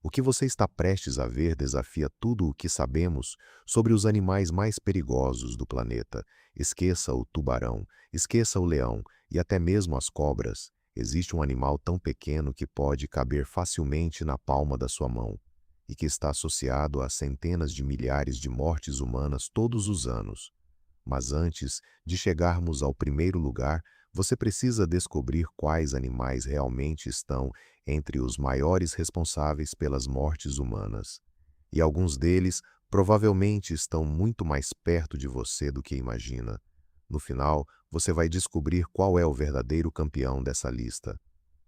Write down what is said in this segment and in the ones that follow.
O que você está prestes a ver desafia tudo o que sabemos sobre os animais mais perigosos do planeta. Esqueça o tubarão, esqueça o leão e até mesmo as cobras. Existe um animal tão pequeno que pode caber facilmente na palma da sua mão e que está associado a centenas de milhares de mortes humanas todos os anos. Mas antes de chegarmos ao primeiro lugar, você precisa descobrir quais animais realmente estão entre os maiores responsáveis pelas mortes humanas. E alguns deles provavelmente estão muito mais perto de você do que imagina. No final, você vai descobrir qual é o verdadeiro campeão dessa lista.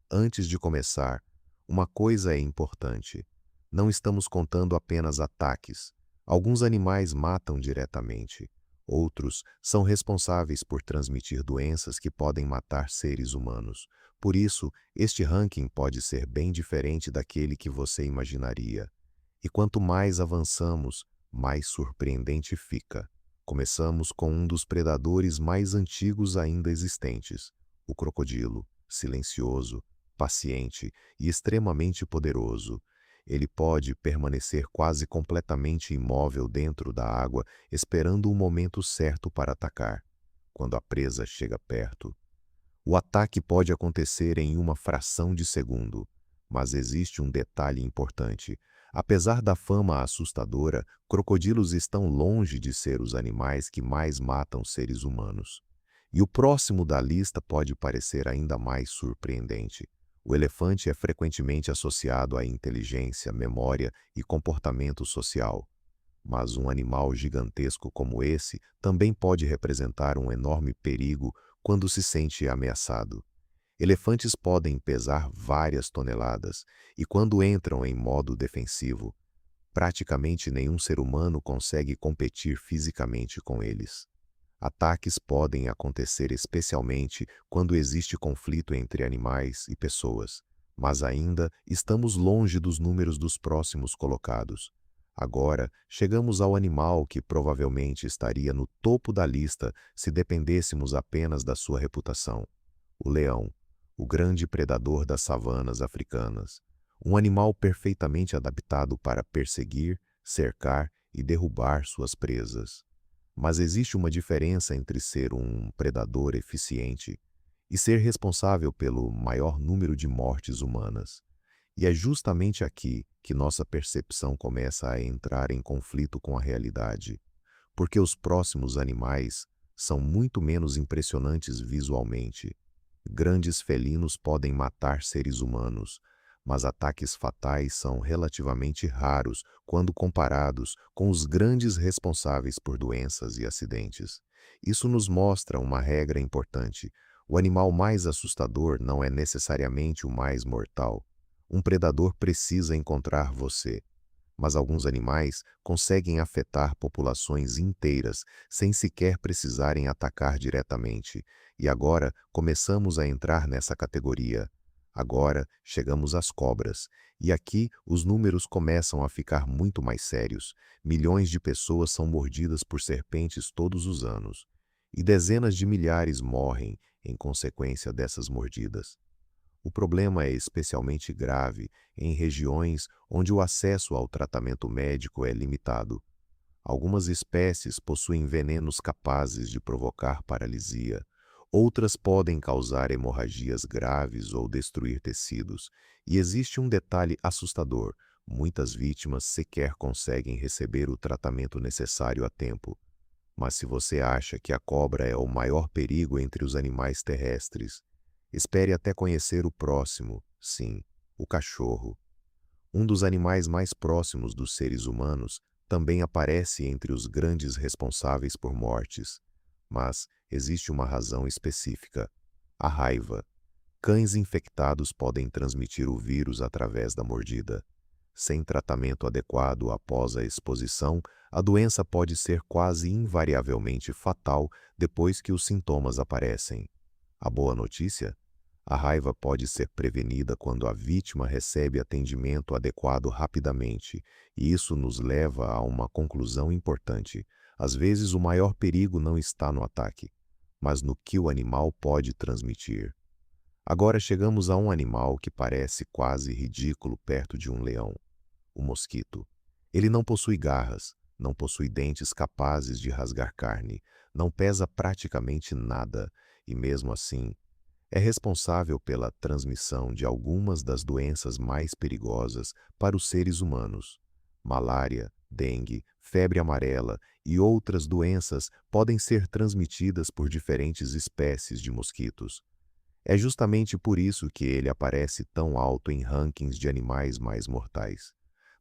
Antes de começar, uma coisa é importante. Não estamos contando apenas ataques. Alguns animais matam diretamente. Outros são responsáveis por transmitir doenças que podem matar seres humanos. Por isso, este ranking pode ser bem diferente daquele que você imaginaria. E quanto mais avançamos, mais surpreendente fica. Começamos com um dos predadores mais antigos ainda existentes, o crocodilo, silencioso, paciente e extremamente poderoso. Ele pode permanecer quase completamente imóvel dentro da água, esperando o momento certo para atacar. Quando a presa chega perto, o ataque pode acontecer em uma fração de segundo. Mas existe um detalhe importante. Apesar da fama assustadora, crocodilos estão longe de ser os animais que mais matam seres humanos. E o próximo da lista pode parecer ainda mais surpreendente. O elefante é frequentemente associado à inteligência, memória e comportamento social. Mas um animal gigantesco como esse também pode representar um enorme perigo quando se sente ameaçado. Elefantes podem pesar várias toneladas e, quando entram em modo defensivo, praticamente nenhum ser humano consegue competir fisicamente com eles. Ataques podem acontecer especialmente quando existe conflito entre animais e pessoas, mas ainda estamos longe dos números dos próximos colocados. Agora, chegamos ao animal que provavelmente estaria no topo da lista se dependêssemos apenas da sua reputação: o leão, o grande predador das savanas africanas. Um animal perfeitamente adaptado para perseguir, cercar e derrubar suas presas. Mas existe uma diferença entre ser um predador eficiente e ser responsável pelo maior número de mortes humanas. E é justamente aqui que nossa percepção começa a entrar em conflito com a realidade, porque os próximos animais são muito menos impressionantes visualmente. Grandes felinos podem matar seres humanos, mas ataques fatais são relativamente raros quando comparados com os grandes responsáveis por doenças e acidentes. Isso nos mostra uma regra importante: o animal mais assustador não é necessariamente o mais mortal. Um predador precisa encontrar você, mas alguns animais conseguem afetar populações inteiras sem sequer precisarem atacar diretamente. E agora começamos a entrar nessa categoria. Agora chegamos às cobras, e aqui os números começam a ficar muito mais sérios. Milhões de pessoas são mordidas por serpentes todos os anos, e dezenas de milhares morrem em consequência dessas mordidas. O problema é especialmente grave em regiões onde o acesso ao tratamento médico é limitado. Algumas espécies possuem venenos capazes de provocar paralisia. Outras podem causar hemorragias graves ou destruir tecidos. E existe um detalhe assustador: muitas vítimas sequer conseguem receber o tratamento necessário a tempo. Mas se você acha que a cobra é o maior perigo entre os animais terrestres, espere até conhecer o próximo, sim, o cachorro. Um dos animais mais próximos dos seres humanos também aparece entre os grandes responsáveis por mortes. Mas existe uma razão específica: a raiva. Cães infectados podem transmitir o vírus através da mordida. Sem tratamento adequado após a exposição, a doença pode ser quase invariavelmente fatal depois que os sintomas aparecem. A boa notícia? A raiva pode ser prevenida quando a vítima recebe atendimento adequado rapidamente, e isso nos leva a uma conclusão importante. Às vezes, o maior perigo não está no ataque, mas no que o animal pode transmitir. Agora chegamos a um animal que parece quase ridículo perto de um leão. o mosquito. Ele não possui garras, não possui dentes capazes de rasgar carne, não pesa praticamente nada e, mesmo assim, é responsável pela transmissão de algumas das doenças mais perigosas para os seres humanos. Malária, dengue, febre amarela e outras doenças podem ser transmitidas por diferentes espécies de mosquitos. É justamente por isso que ele aparece tão alto em rankings de animais mais mortais.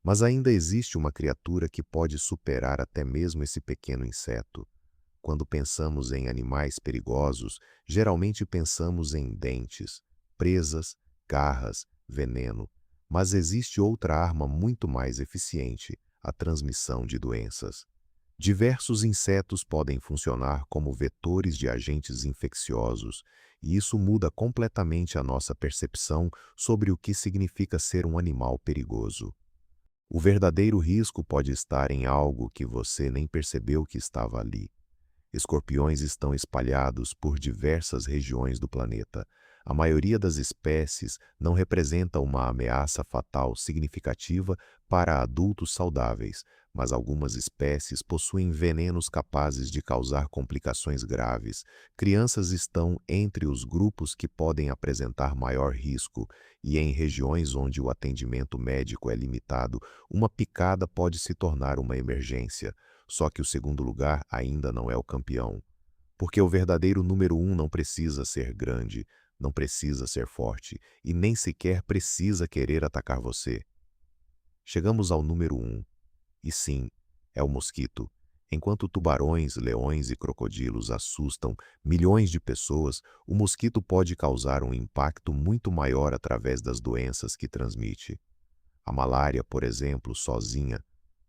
Mas ainda existe uma criatura que pode superar até mesmo esse pequeno inseto. Quando pensamos em animais perigosos, geralmente pensamos em dentes, presas, garras, veneno. Mas existe outra arma muito mais eficiente: a transmissão de doenças. Diversos insetos podem funcionar como vetores de agentes infecciosos, e isso muda completamente a nossa percepção sobre o que significa ser um animal perigoso. O verdadeiro risco pode estar em algo que você nem percebeu que estava ali. Escorpiões estão espalhados por diversas regiões do planeta. A maioria das espécies não representa uma ameaça fatal significativa para adultos saudáveis, mas algumas espécies possuem venenos capazes de causar complicações graves. Crianças estão entre os grupos que podem apresentar maior risco, e em regiões onde o atendimento médico é limitado, uma picada pode se tornar uma emergência. Só que o segundo lugar ainda não é o campeão. Porque o verdadeiro número um não precisa ser grande, não precisa ser forte e nem sequer precisa querer atacar você. Chegamos ao número um, e sim, é o mosquito. Enquanto tubarões, leões e crocodilos assustam milhões de pessoas, o mosquito pode causar um impacto muito maior através das doenças que transmite. A malária, por exemplo, sozinha,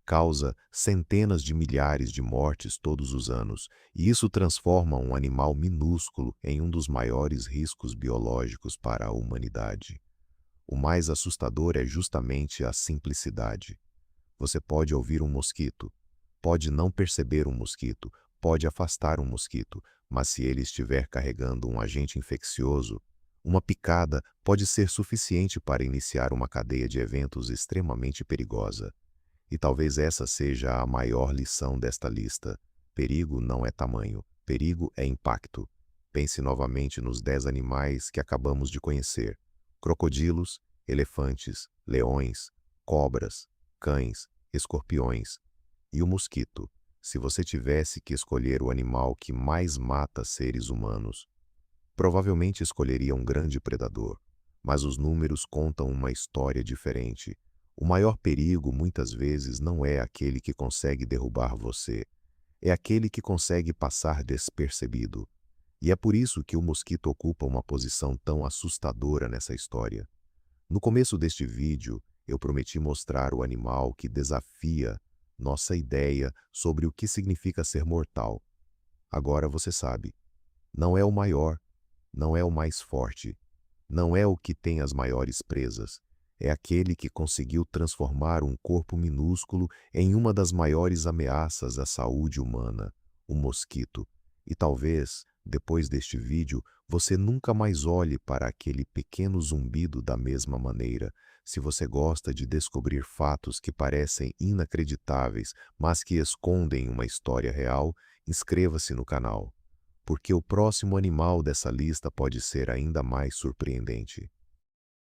causa centenas de milhares de mortes todos os anos, e isso transforma um animal minúsculo em um dos maiores riscos biológicos para a humanidade. O mais assustador é justamente a simplicidade. Você pode ouvir um mosquito, pode não perceber um mosquito, pode afastar um mosquito, mas se ele estiver carregando um agente infeccioso, uma picada pode ser suficiente para iniciar uma cadeia de eventos extremamente perigosa. E talvez essa seja a maior lição desta lista. Perigo não é tamanho, perigo é impacto. Pense novamente nos 10 animais que acabamos de conhecer: crocodilos, elefantes, leões, cobras, cães, escorpiões e o mosquito. Se você tivesse que escolher o animal que mais mata seres humanos, provavelmente escolheria um grande predador. Mas os números contam uma história diferente. O maior perigo, muitas vezes, não é aquele que consegue derrubar você. É aquele que consegue passar despercebido. E é por isso que o mosquito ocupa uma posição tão assustadora nessa história. No começo deste vídeo, eu prometi mostrar o animal que desafia nossa ideia sobre o que significa ser mortal. Agora você sabe. Não é o maior, não é o mais forte, não é o que tem as maiores presas. É aquele que conseguiu transformar um corpo minúsculo em uma das maiores ameaças à saúde humana, o mosquito. E talvez, depois deste vídeo, você nunca mais olhe para aquele pequeno zumbido da mesma maneira. Se você gosta de descobrir fatos que parecem inacreditáveis, mas que escondem uma história real, inscreva-se no canal, porque o próximo animal dessa lista pode ser ainda mais surpreendente.